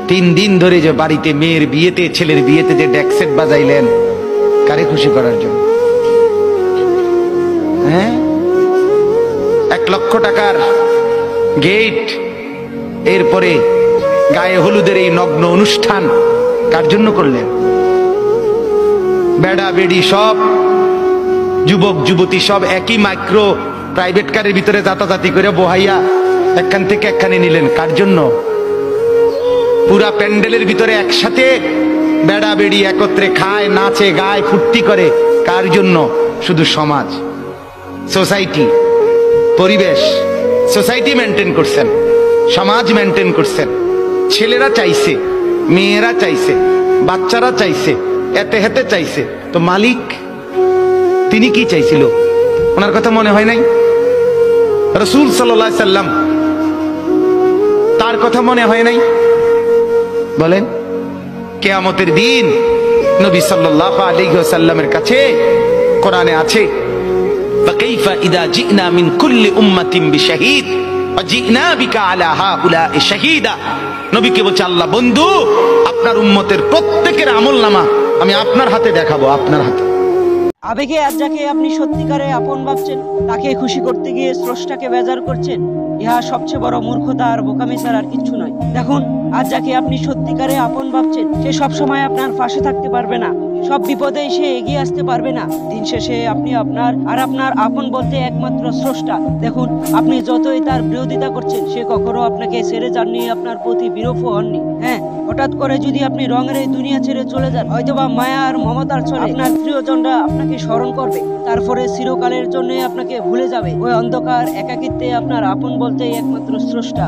3 দিন ধরে যে বাড়িতে মেয়ের বিয়েতে ছেলের বিয়েতে যে ডেকসেট বাজাইলেন কারে খুশি করার জন্য? হ্যাঁ, 1 লক্ষ টাকার গেট, এরপরে গায়ে হলুদের এই নগ্ন অনুষ্ঠান কার জন্য করলেন? বেড়া বেড়ি সব যুবক যুবতী সব একই মাইক্রো প্রাইভেট কারের ভিতরে যাতাযাতি করে বহাইয়া একখান থেকে একখানে নিলেন কার জন্য? পুরা প্যান্ডেলের ভিতরে একসাথে বেড়া বেড়ি একত্রে খায়, নাচে, গায়, ফুর্তি করে কার জন্য? শুধু সমাজ, সোসাইটি, পরিবেশ, সোসাইটি মেনটেন করছেন, সমাজ মেনটেন করছেন। ছেলেরা চাইছে, মেয়েরা চাইছে, বাচ্চারা চাইছে, এতে হেতে চাইছে, তো মালিক তিনি কি চাইছিল? ওনার কথা মনে হয় নাই? রাসূল সাল্লাল্লাহু আলাইহি সাল্লাম তার কথা মনে হয় নাই? বলেন, কিয়ামতের দিন নবী সাল্লাল্লাহু আলাইহি ওয়াসাল্লামের কাছে কোরআনে আছে, ফাকাইফা ইযা জিনা মিন কুল্লি উম্মাতিন বিশাহীদ ওয়া জিনা বিকা আলা হাউলা'i শাহীদা। নবীকে বলছে আল্লাহ, বন্ধু আপনার উম্মতের প্রত্যেকের আমলনামা আমি আপনার হাতে দেখাবো, আপনার হাতে। আবেগে আজ যাকে আপনি সত্যিকারে আপন ভাবছেন, তাকে খুশি করতে গিয়ে স্রষ্টাকে বেজার করছেন, ইহা সবচেয়ে বড় মূর্খতা আর বোকামি ছাড়া আর কিচ্ছু নয়। দেখুন, আজ যাকে আপনি সত্যিকারে আপন ভাবছেন, সে সব সময় আপনার পাশে থাকতে পারবে না, সব বিপদে সে এগিয়ে আসতে পারবে না। দিন শেষে আপনি আপনার আর আপনার আপন বলতে একমাত্র স্রষ্টা। দেখুন, আপনি যতই তার বিরোধিতা করছেন, সে কখনো আপনাকে ছেড়ে যাননি, আপনার প্রতি বিরূপ হননি। হ্যাঁ, হঠাৎ করে যদি আপনি রঙের এই দুনিয়া ছেড়ে চলে যান, হয়তোবা মায়া আর মমতার ছলে আপনার প্রিয়জনরা আপনাকে স্মরণ করবে, তারপরে চিরকালের জন্য আপনাকে ভুলে যাবে। ওই অন্ধকার একাকিত্বে আপনার আপন বলতে একমাত্র স্রষ্টা।